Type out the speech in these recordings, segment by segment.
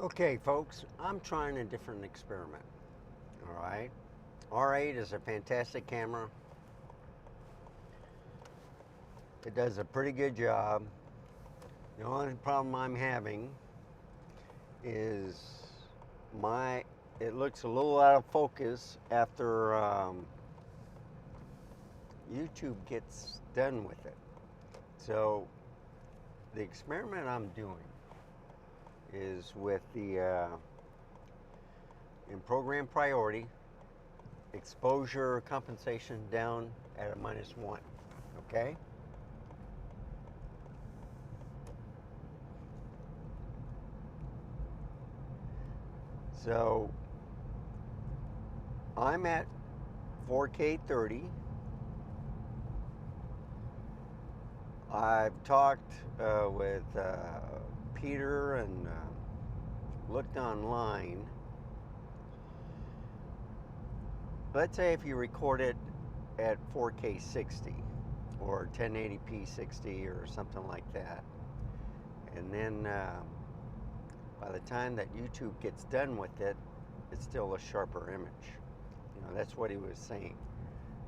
Okay, folks, I'm trying a different experiment. All right. R8 is a fantastic camera. It does a pretty good job. The only problem I'm having is it looks a little out of focus after YouTube gets done with it. So the experiment I'm doing is with the in program priority, exposure compensation down at a -1. Okay? So I'm at 4K 30. I've talked with Peter and looked online. Let's say if you record it at 4K 60 or 1080p 60 or something like that, and then by the time that YouTube gets done with it, it's still a sharper image. You know, that's what he was saying.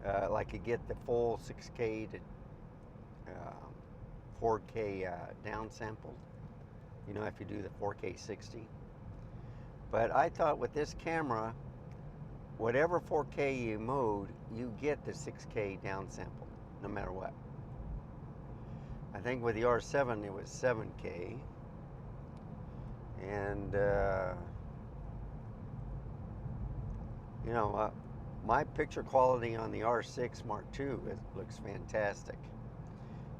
Like you get the full 6K to 4K downsampled, you know, if you do the 4K 60. But I thought with this camera, whatever 4K you mode, you get the 6K downsampled, no matter what. I think with the R7 it was 7K. And, you know, my picture quality on the R6 Mark II, it looks fantastic.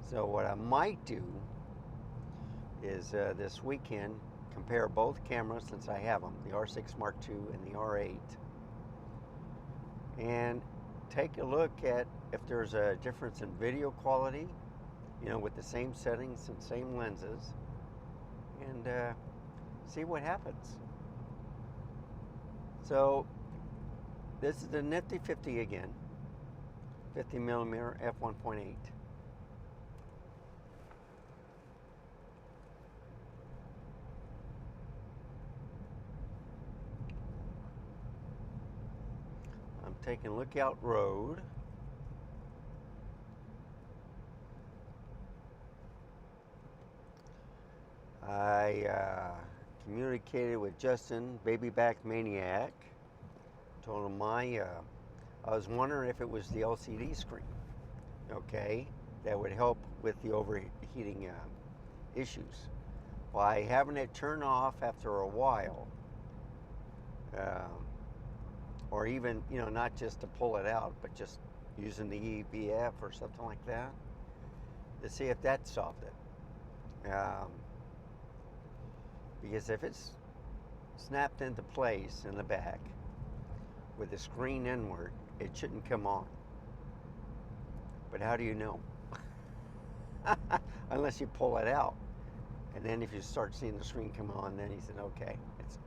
So what I might do is this weekend compare both cameras, since I have them, the R6 Mark II and the R8, and take a look at if there's a difference in video quality, you know, with the same settings and same lenses, and see what happens. So this is the Nifty 50 again, 50mm f1.8. I'm taking Lookout Road. I communicated with Justin, Baby Back Maniac. Told him I was wondering if it was the LCD screen, okay, that would help with the overheating issues. By having it turn off after a while, or even, you know, not just to pull it out, but just using the EBF or something like that, to see if that solved it. Because if it's snapped into place in the back with the screen inward, it shouldn't come on. But how do you know? Unless you pull it out. And then if you start seeing the screen come on, then he said, okay,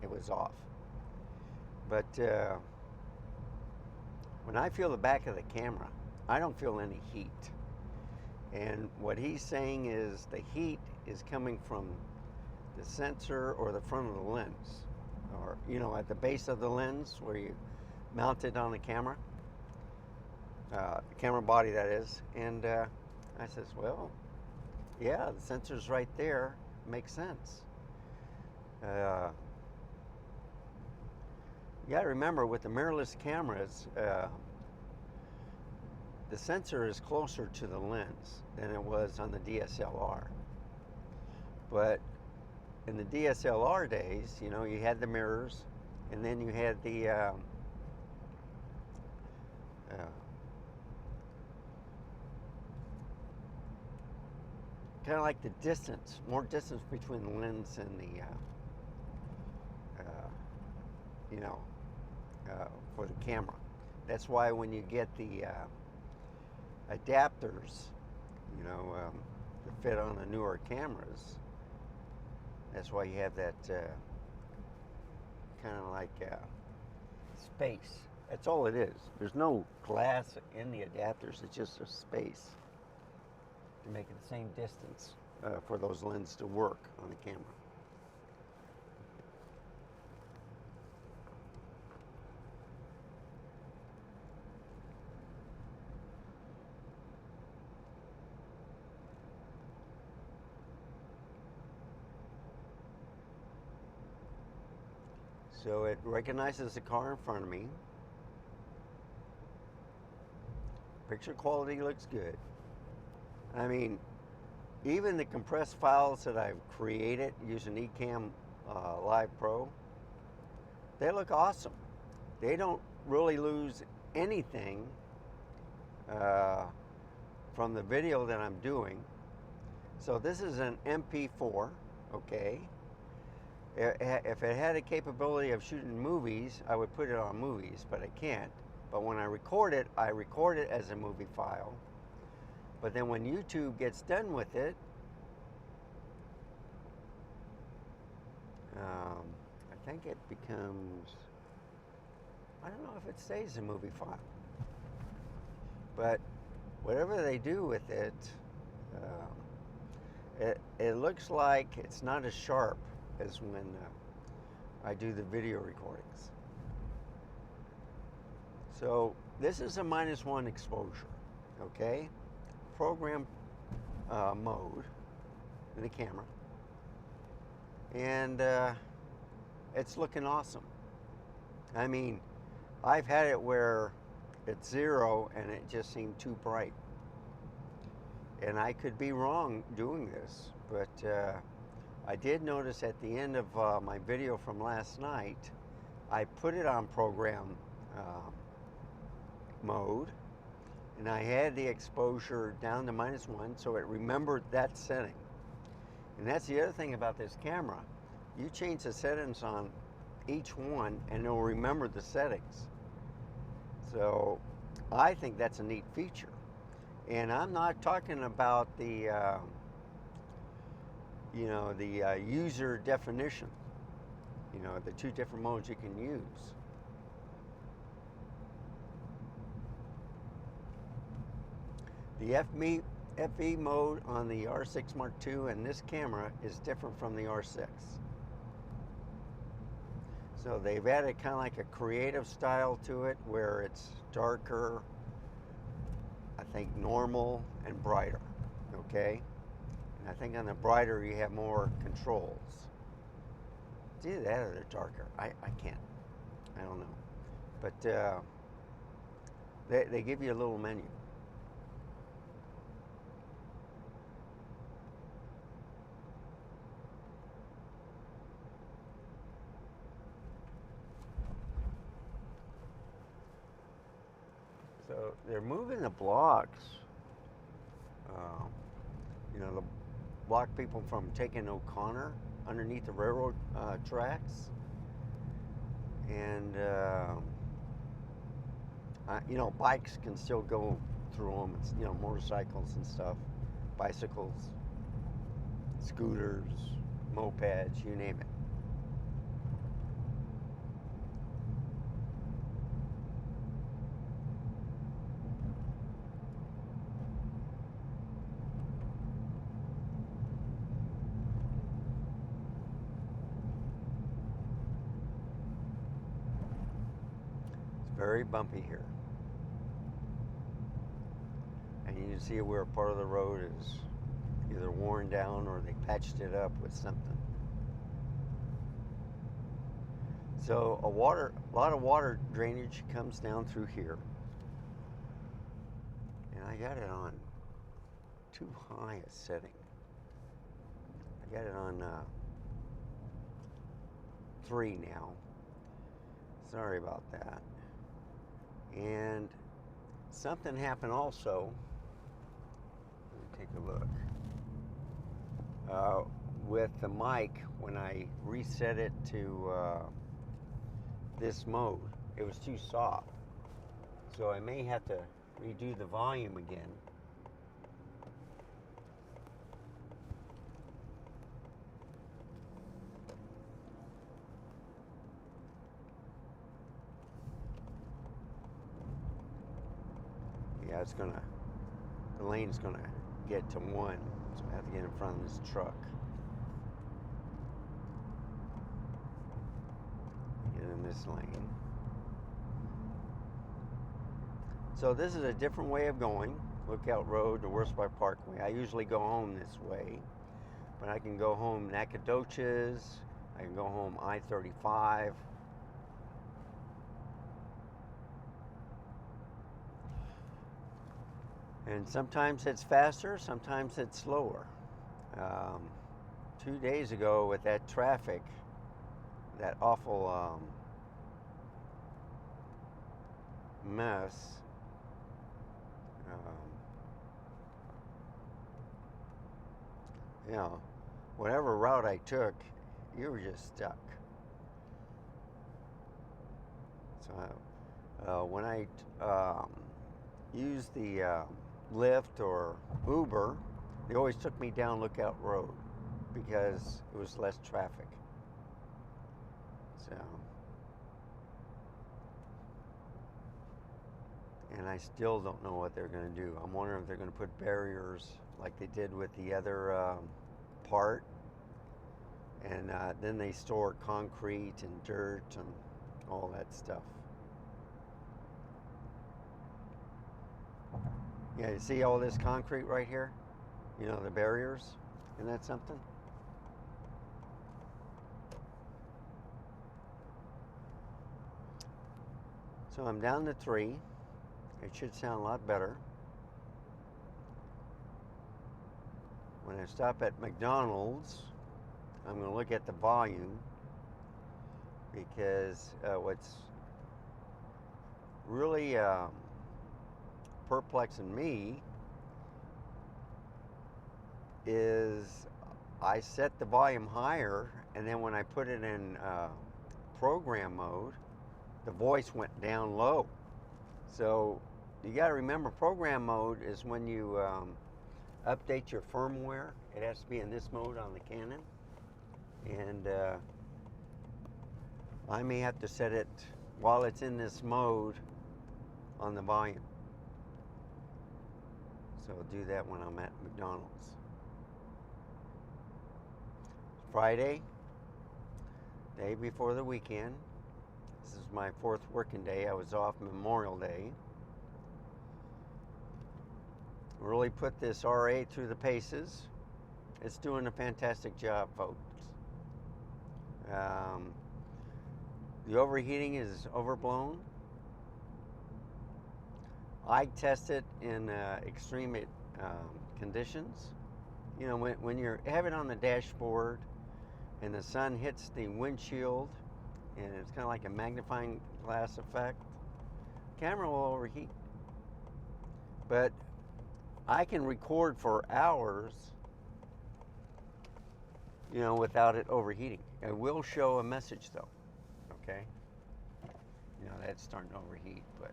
it was off. But when I feel the back of the camera, I don't feel any heat. And what he's saying is the heat is coming from the sensor or the front of the lens, or, you know, at the base of the lens where you mount it on the camera body, that is. And I says, well, yeah, the sensor's right there, makes sense. You got to remember, with the mirrorless cameras, the sensor is closer to the lens than it was on the DSLR. But in the DSLR days, you know, you had the mirrors, and then you had the kind of like the distance, more distance between the lens and the, you know, for the camera. That's why when you get the adapters, you know, that fit on the newer cameras, that's why you have that kind of like space. That's all it is. There's no glass in the adapters. It's just a space to make it the same distance for those lenses to work on the camera. So it recognizes the car in front of me. Picture quality looks good. I mean, even the compressed files that I've created using Ecamm Live Pro, they look awesome. They don't really lose anything from the video that I'm doing. So this is an MP4, okay? If it had a capability of shooting movies, I would put it on movies, but I can't. But when I record it as a movie file. But then when YouTube gets done with it, I think it becomes, I don't know if it stays a movie file. But whatever they do with it, it looks like it's not as sharp as when I do the video recordings. So this is a -1 exposure, okay? Program mode in the camera. And it's looking awesome. I mean, I've had it where it's 0 and it just seemed too bright. And I could be wrong doing this, but I did notice at the end of my video from last night, I put it on program mode, and I had the exposure down to -1, so it remembered that setting. And that's the other thing about this camera. You change the settings on each one, and it'll remember the settings. So I think that's a neat feature. And I'm not talking about the user definition, the 2 different modes you can use. The FE mode on the R6 Mark II and this camera is different from the R6. So they've added kind of like a creative style to it where it's darker, I think normal and brighter, okay? And I think on the brighter you have more controls. It's either that or they're darker. I can't, I don't know. But they give you a little menu. So they're moving the blocks, to block people from taking O'Connor underneath the railroad tracks. And, bikes can still go through them. It's, motorcycles and stuff, bicycles, scooters, mopeds, you name it. Very bumpy here. And you can see where part of the road is either worn down or they patched it up with something. So a lot of water drainage comes down through here. And I got it on too high a setting. I got it on 3 now. Sorry about that. And something happened also. Let me take a look. With the mic, when I reset it to this mode, it was too soft. So I may have to redo the volume again. Yeah, the lane's gonna get to 1, so I have to get in front of this truck. Get in this lane. So this is a different way of going. Lookout Road to Worthsby Parkway. I usually go home this way, but I can go home Nacogdoches, I can go home I-35, And sometimes it's faster, sometimes it's slower. Um, 2 days ago with that traffic, that awful mess, um, you know, whatever route I took, you were just stuck. So when I used the Lyft or Uber, they always took me down Lookout Road because it was less traffic. So, and I still don't know what they're going to do. I'm wondering if they're going to put barriers like they did with the other part, and then they store concrete and dirt and all that stuff. Yeah, you see all this concrete right here? You know, the barriers? Isn't that something? So I'm down to 3. It should sound a lot better. When I stop at McDonald's, I'm going to look at the volume, because what's really perplexing me is I set the volume higher, and then when I put it in program mode, the voice went down low. So you got to remember, program mode is when you update your firmware. It has to be in this mode on the Canon, and I may have to set it while it's in this mode on the volume. So I'll do that when I'm at McDonald's. Friday, day before the weekend. This is my 4th working day. I was off Memorial Day. Really put this R8 through the paces. It's doing a fantastic job, folks. The overheating is overblown. I test it in extreme conditions. You know, when you have it on the dashboard and the sun hits the windshield, and it's kind of like a magnifying glass effect, camera will overheat. But I can record for hours, you know, without it overheating. It will show a message though, okay? You know, that's starting to overheat, but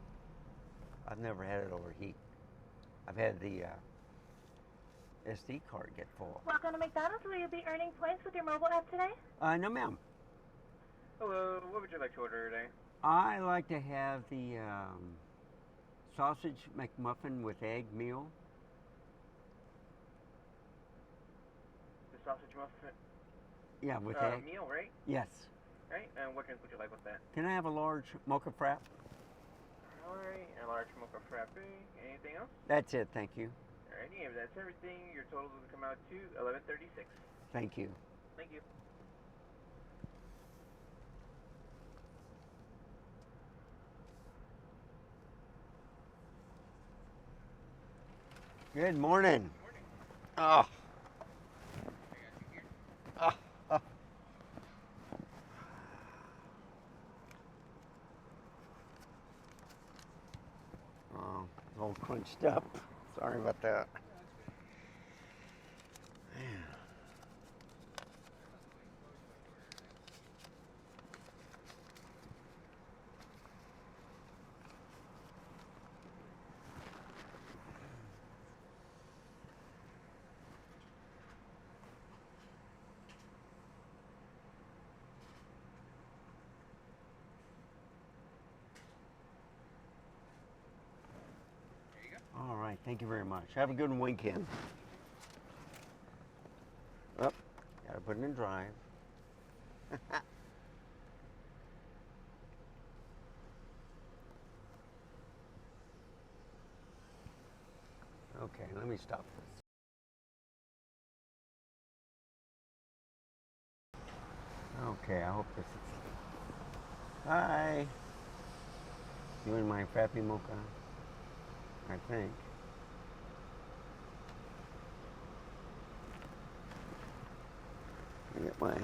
I've never had it overheat. I've had the SD card get full. Welcome to McDonald's. Will you be earning points with your mobile app today? No, ma'am. Hello, what would you like to order today? I like to have the sausage McMuffin with egg meal. The sausage muffin? Yeah, with egg. Meal, right? Yes. Right, and what drink would you like with that? Can I have a large mocha frap? Alright, a large mocha frappe. Anything else? That's it, thank you. Alrighty, if that's everything, your total will come out to $11.36. Thank you. Thank you. Good morning. Oh. Oh. Oh. Oh, all crunched up. Sorry about that. All right, thank you very much. Have a good weekend. Oh, gotta put it in drive. Okay, let me stop this. Okay, I hope this is... Hi. You in my Frappy Mocha? I think. Get my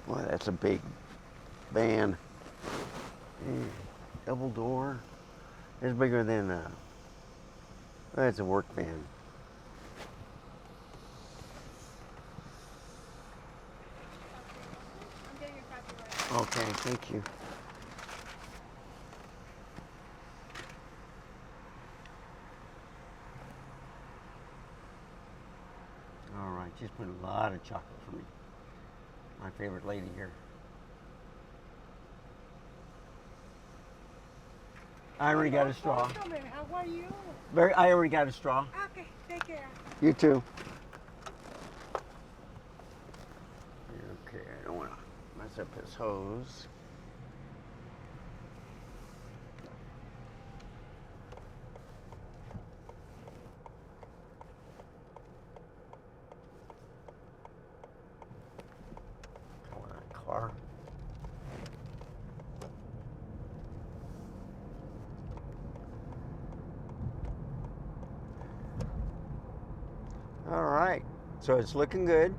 boy, that's a big van. Double door. It's bigger than well, it's a work van. I'm getting your copy right. Okay, thank you. All right, she's put a lot of chocolate for me. My favorite lady here. I already got a straw. How are you? I already got a straw. Okay, take care. You too. Okay, I don't want to mess up his hose. Go in that car. All right, so it's looking good.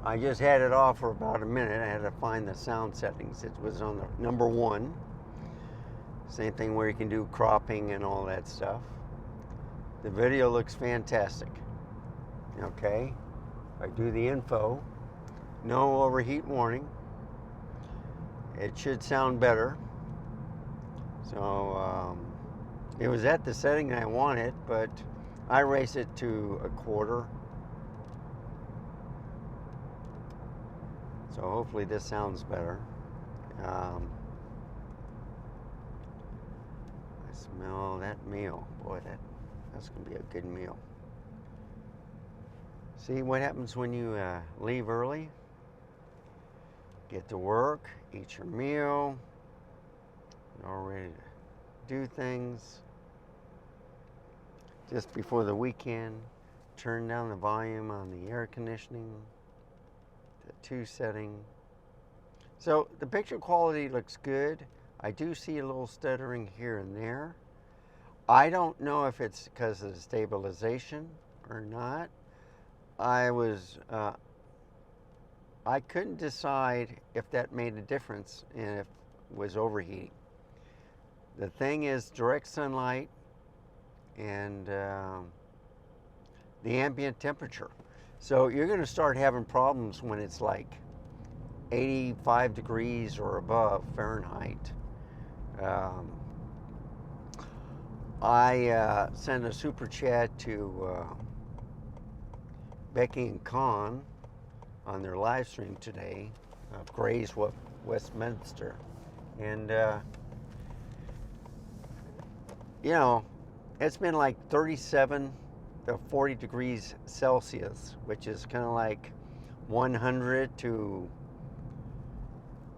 I just had it off for about a minute. I had to find the sound settings. It was on the number 1. Same thing where you can do cropping and all that stuff. The video looks fantastic. Okay, I do the info. No overheat warning. It should sound better. So it was at the setting I wanted, but I raise it to 1/4. So hopefully this sounds better. I smell that meal. Boy, that's going to be a good meal. See what happens when you leave early? Get to work, eat your meal, you're all ready to do things. Just before the weekend, turn down the volume on the air conditioning. 2 setting. So the picture quality looks good. I do see a little stuttering here and there. I don't know if it's because of the stabilization or not. I couldn't decide if that made a difference and if it was overheating. The thing is direct sunlight and the ambient temperature. So you're going to start having problems when it's like 85 degrees or above Fahrenheit. I sent a super chat to Becky and Con on their live stream today of Gray's Westminster. And, you know, it's been like 37 to 40 degrees Celsius, which is kind of like 100 to,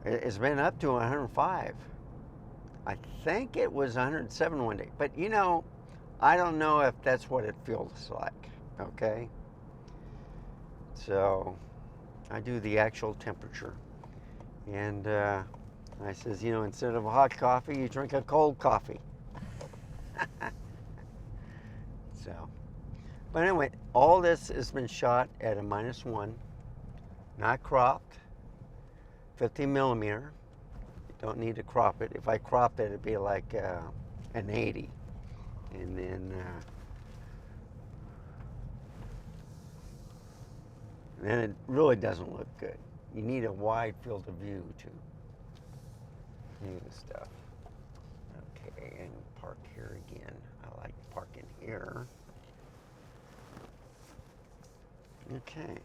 it's been up to 105. I think it was 107 one day, but you know, I don't know if that's what it feels like, okay? So I do the actual temperature. And I says, you know, instead of a hot coffee, you drink a cold coffee. So, but anyway, all this has been shot at a -1, not cropped, 15 millimeter. You don't need to crop it. If I cropped it, it'd be like an 80. And then it really doesn't look good. You need a wide field of view to view the stuff. Okay, and park here again. I like parking here. Okay,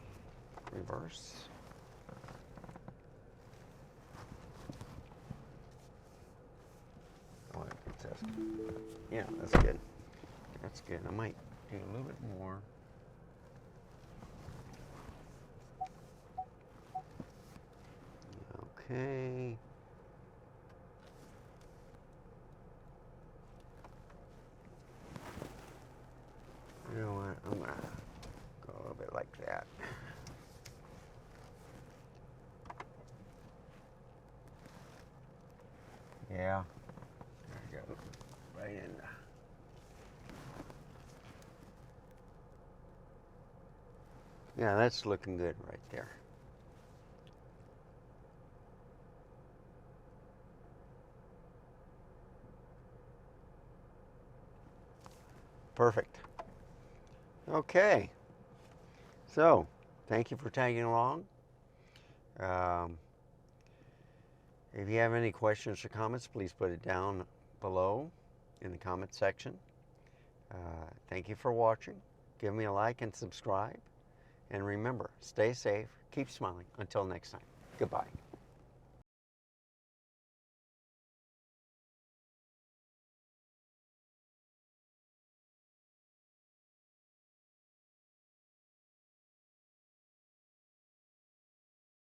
reverse. Oh, it says, yeah, that's good. That's good. I might do a little bit more. Okay. You know what? I'm gonna go a little bit like that. Yeah, right in. Yeah, that's looking good right there. Perfect. Okay. So, thank you for tagging along. Um, if you have any questions or comments, please put it down below in the comment section. Thank you for watching. Give me a like and subscribe. And remember, stay safe, keep smiling. Until next time, goodbye.